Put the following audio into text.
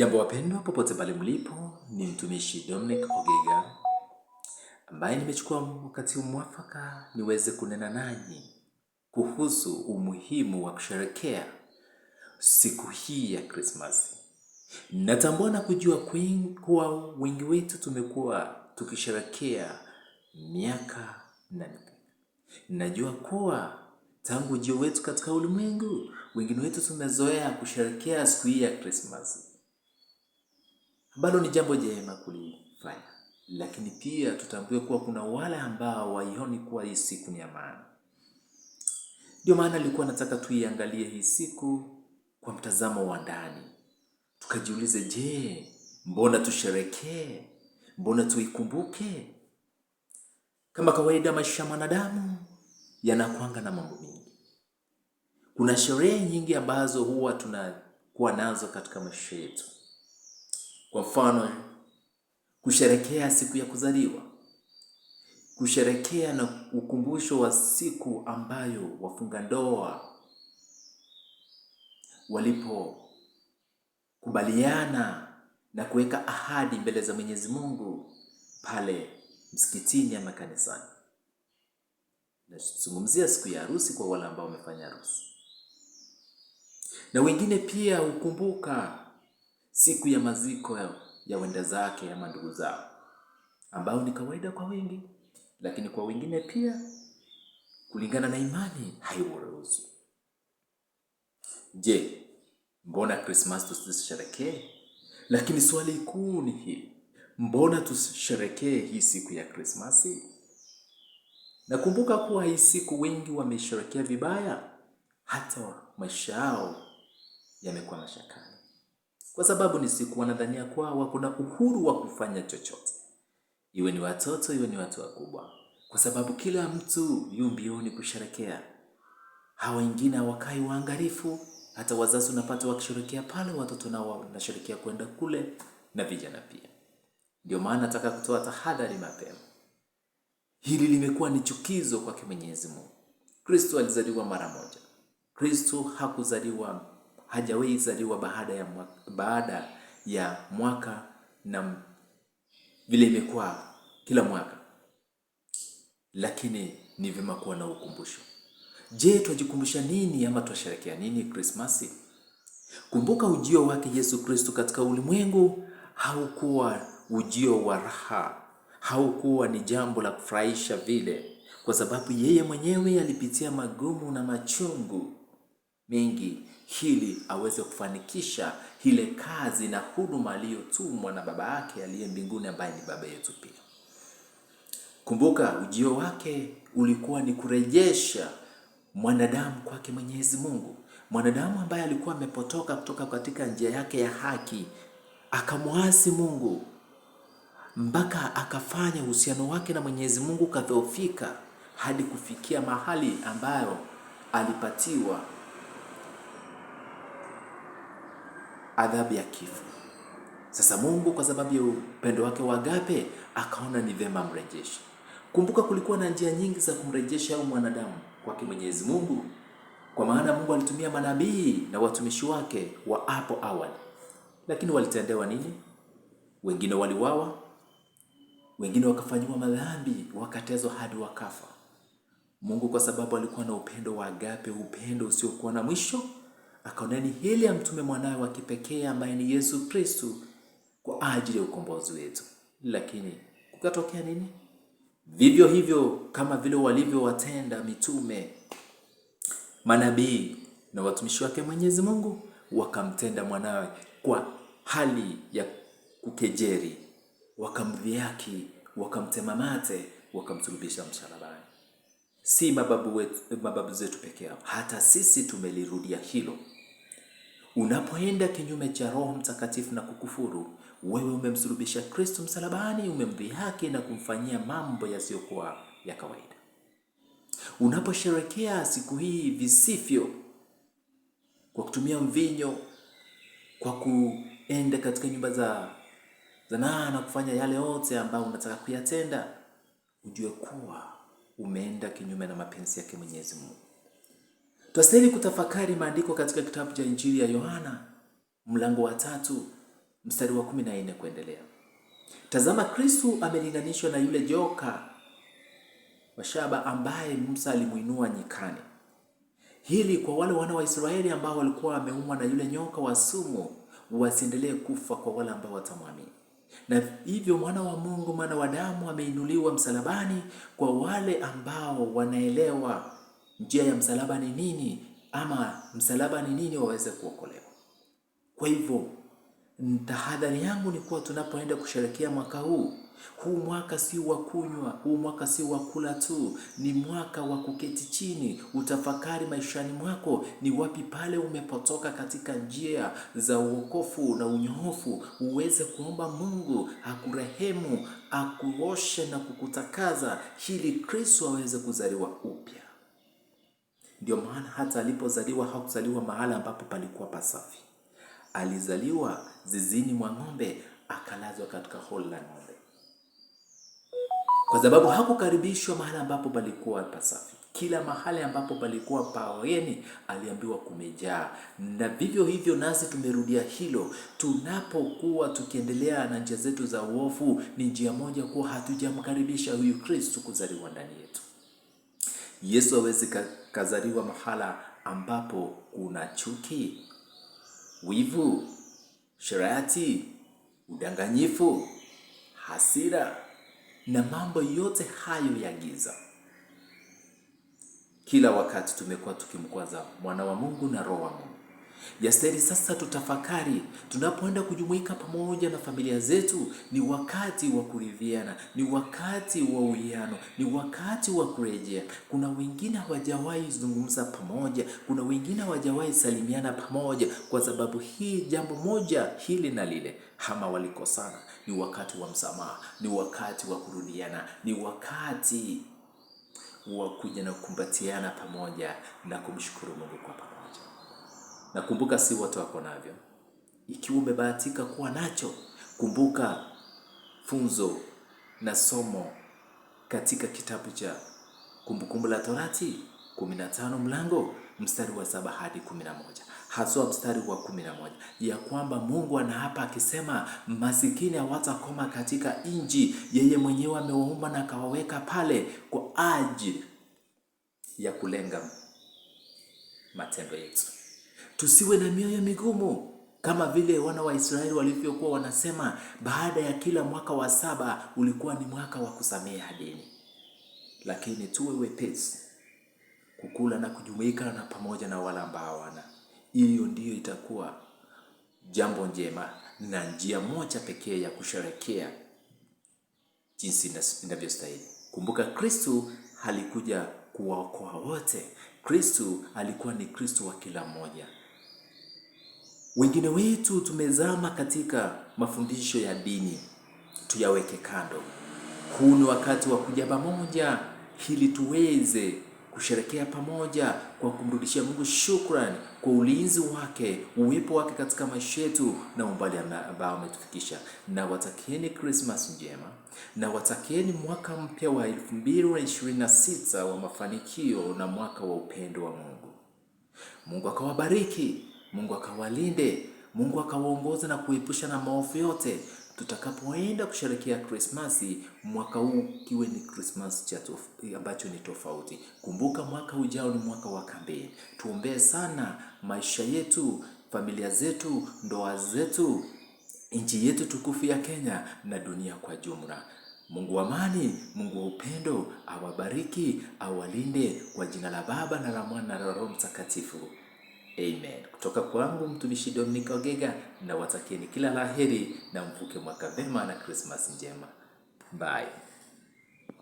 Jambo wapendwa, popote pale mlipo, ni mtumishi Dominic Ogega ambaye nimechukua wakati mwafaka niweze kunena nanyi kuhusu umuhimu wa kusherehekea siku hii ya Krismasi. Natambua na kujua kuwa wengi wetu tumekuwa tukisherehekea miaka na najua kuwa tangu ujio wetu katika ulimwengu, wengine wetu tumezoea kusherehekea siku hii ya Krismasi. Bado ni jambo jema kulifanya, lakini pia tutambue kuwa kuna wale ambao waioni kuwa hii siku ni ya maana. Ndio maana nilikuwa nataka tuiangalie hii siku kwa mtazamo wa ndani. Tukajiulize, je, mbona tusherehekee? Mbona tuikumbuke? Kama kawaida, maisha ya mwanadamu yanakuanga na mambo mengi. Kuna sherehe nyingi ambazo huwa tunakuwa nazo katika maisha yetu. Kwa mfano, kusherehekea siku ya kuzaliwa, kusherehekea na ukumbusho wa siku ambayo wafunga ndoa walipokubaliana na kuweka ahadi mbele za Mwenyezi Mungu pale msikitini ama kanisani. Nazungumzia siku ya harusi kwa wale ambao wamefanya harusi. Na wengine pia hukumbuka siku ya maziko ya wenda zake ama ndugu zao, ambao ni kawaida kwa wengi, lakini kwa wengine pia kulingana na imani haiwaruhusu. Je, mbona Christmas tusisherehekee? Lakini swali kuu ni hili: mbona tusisherehekee hii siku ya Krismasi? Nakumbuka kuwa hii siku wengi wamesherehekea vibaya, hata maisha yao yamekuwa mashakani, kwa sababu ni siku wanadhania kuwa wako na uhuru wa kufanya chochote, iwe ni watoto, iwe ni watu wakubwa, kwa sababu kila mtu yu mbioni kusherehekea. Hawa wengine hawakai waangalifu, hata wazazi unapata wakisherehekea pale, watoto nao wanasherehekea kwenda kule, na vijana pia. Ndio maana nataka kutoa tahadhari mapema. Hili limekuwa ni chukizo kwake Mwenyezi Mungu. Kristo alizaliwa mara moja. Kristo hajawahi zaliwa baada ya mwaka na vile imekuwa kila mwaka. Lakini ni vyema kuwa na ukumbusho. Je, twajikumbusha nini ama twasherehekea nini Krismasi? Kumbuka ujio wake Yesu Kristo katika ulimwengu haukuwa ujio wa raha, haukuwa ni jambo la kufurahisha vile, kwa sababu yeye mwenyewe alipitia magumu na machungu mengi ili aweze kufanikisha ile kazi na huduma aliyotumwa na Baba yake aliye mbinguni, ambaye ni Baba yetu pia. Kumbuka ujio wake ulikuwa ni kurejesha mwanadamu kwake Mwenyezi Mungu. Mwanadamu ambaye alikuwa amepotoka kutoka katika njia yake ya haki, akamwasi Mungu mpaka akafanya uhusiano wake na Mwenyezi Mungu kadhoofika hadi kufikia mahali ambayo alipatiwa adhabu ya kifo. Sasa Mungu kwa sababu ya upendo wake wa agape akaona ni vema mrejeshe. Kumbuka kulikuwa na njia nyingi za kumrejesha huyu mwanadamu kwake Mwenyezi Mungu, kwa maana Mungu alitumia manabii na watumishi wake wa hapo awali. Lakini walitendewa nini? Wengine waliuawa, wengine wakafanywa madhambi, wakatezwa hadi wakafa. Mungu kwa sababu alikuwa na upendo wa agape, upendo usiokuwa na mwisho, akaona ni hili amtume mwanawe wa kipekee ambaye ni Yesu Kristo kwa ajili ya ukombozi wetu. Lakini kukatokea nini? Vivyo hivyo kama vile walivyowatenda mitume, manabii na watumishi wake Mwenyezi Mungu, wakamtenda mwanawe kwa hali ya kukejeri, wakamdhihaki, wakamtema mate, wakamsulubisha msalabani. Si mababu zetu peke yao, hata sisi tumelirudia hilo. Unapoenda kinyume cha Roho Mtakatifu na kukufuru, wewe umemsulubisha Kristo msalabani, umemdhihaki na kumfanyia mambo yasiyokuwa ya kawaida. Unaposherehekea siku hii visivyo, kwa kutumia mvinyo, kwa kuenda katika nyumba za zanaa na kufanya yale yote ambayo unataka kuyatenda, ujue kuwa umeenda kinyume na mapenzi yake Mwenyezi Mungu. Twastahili kutafakari maandiko katika kitabu cha Injili ya Yohana mlango wa 3 mstari wa 14 kuendelea. Tazama, Kristo amelinganishwa na yule joka wa shaba ambaye Musa alimuinua nyikani. Hili kwa wale wana wa Israeli ambao walikuwa wameumwa na yule nyoka wa sumu wasiendelee kufa kwa wale ambao watamwamini. Na hivyo mwana wa Mungu, mwana wa damu ameinuliwa msalabani kwa wale ambao wanaelewa njia ya msalaba ni nini, ama msalaba ni nini, waweze kuokolewa. Kwa hivyo tahadhari yangu ni kuwa tunapoenda kusherehekea mwaka huu mwaka si wa kunywa, huu mwaka si wa kula tu, ni mwaka wa kuketi chini, utafakari maishani mwako ni wapi pale umepotoka katika njia za uokofu na unyoofu, uweze kuomba Mungu akurehemu, akuoshe na kukutakaza ili Kristo aweze kuzaliwa upya. Ndio maana hata alipozaliwa hakuzaliwa mahali ambapo palikuwa pasafi. Alizaliwa zizini mwa ng'ombe, akalazwa katika hori la ng'ombe, kwa sababu hakukaribishwa mahali ambapo palikuwa pasafi. Kila mahali ambapo palikuwa pageni aliambiwa kumejaa. Na vivyo hivyo nasi tumerudia hilo. Tunapokuwa tukiendelea na njia zetu za uovu, ni njia moja kuwa hatujamkaribisha huyu Kristo kuzaliwa ndani yetu. Yesu hawezi kazaliwa mahala ambapo kuna chuki, wivu, sharati, udanganyifu, hasira na mambo yote hayo ya giza. Kila wakati tumekuwa tukimkwaza mwana wa Mungu na roho wa Mungu. Yastahili sasa tutafakari, tunapoenda kujumuika pamoja na familia zetu, ni wakati wa kuridhiana, ni wakati wa uwiano, ni wakati wa kurejea. Kuna wengine hawajawahi zungumza pamoja, kuna wengine hawajawahi salimiana pamoja kwa sababu hii jambo moja hili na lile, ama walikosana. Ni wakati wa msamaha, ni wakati wa kurudiana, ni wakati wa kuja na kukumbatiana pamoja na kumshukuru Mungu kwa pamoja. Na kumbuka, si wote wako navyo. Ikiwa umebahatika kuwa nacho, kumbuka funzo na somo katika kitabu cha Kumbukumbu la Torati 15 mlango mstari wa 7 hadi 11. Haswa mstari wa 11 ya kwamba Mungu anaapa akisema, masikini hawatakoma katika nchi yeye mwenyewe amewaumba na akawaweka pale kwa ajili ya kulenga matendo yetu. Tusiwe na mioyo migumu kama vile wana wa Israeli walivyokuwa wanasema baada ya kila mwaka wa 7 ulikuwa ni mwaka wa kusamehe deni. Lakini tuwe wepesi kukula na kujumuika na pamoja na wale ambao hawana. Hiyo ndiyo itakuwa jambo njema na njia moja pekee ya kusherehekea jinsi inavyostahili. Kumbuka, Kristo alikuja kuwaokoa wote. Kristo alikuwa ni Kristo wa kila mmoja. Wengine wetu tumezama katika mafundisho ya dini, tuyaweke kando. Huu ni wakati wa kuja pamoja ili tuweze kusherehekea pamoja kwa kumrudishia Mungu shukrani kwa ulinzi wake, uwepo wake katika maisha yetu na umbali ambao umetufikisha. Na watakieni Christmas njema, na watakieni mwaka mpya wa 2026 wa mafanikio na mwaka wa upendo wa Mungu. Mungu akawabariki, Mungu akawalinde, Mungu akawaongoza na kuepusha na maovu yote. Tutakapoenda kusherehekea Krismasi mwaka huu kiwe ni Krismasi ambacho ni tofauti. Kumbuka, mwaka ujao ni mwaka wa kampeni. Tuombee sana maisha yetu, familia zetu, ndoa zetu, nchi yetu tukufu ya Kenya na dunia kwa jumla. Mungu wa amani, Mungu wa upendo awabariki, awalinde kwa jina la Baba na la Mwana na la Roho Mtakatifu. Amen. Kutoka kwangu mtumishi Dominic Ogega, na watakieni kila laheri na mvuke mwaka vema na Christmas njema. Bye.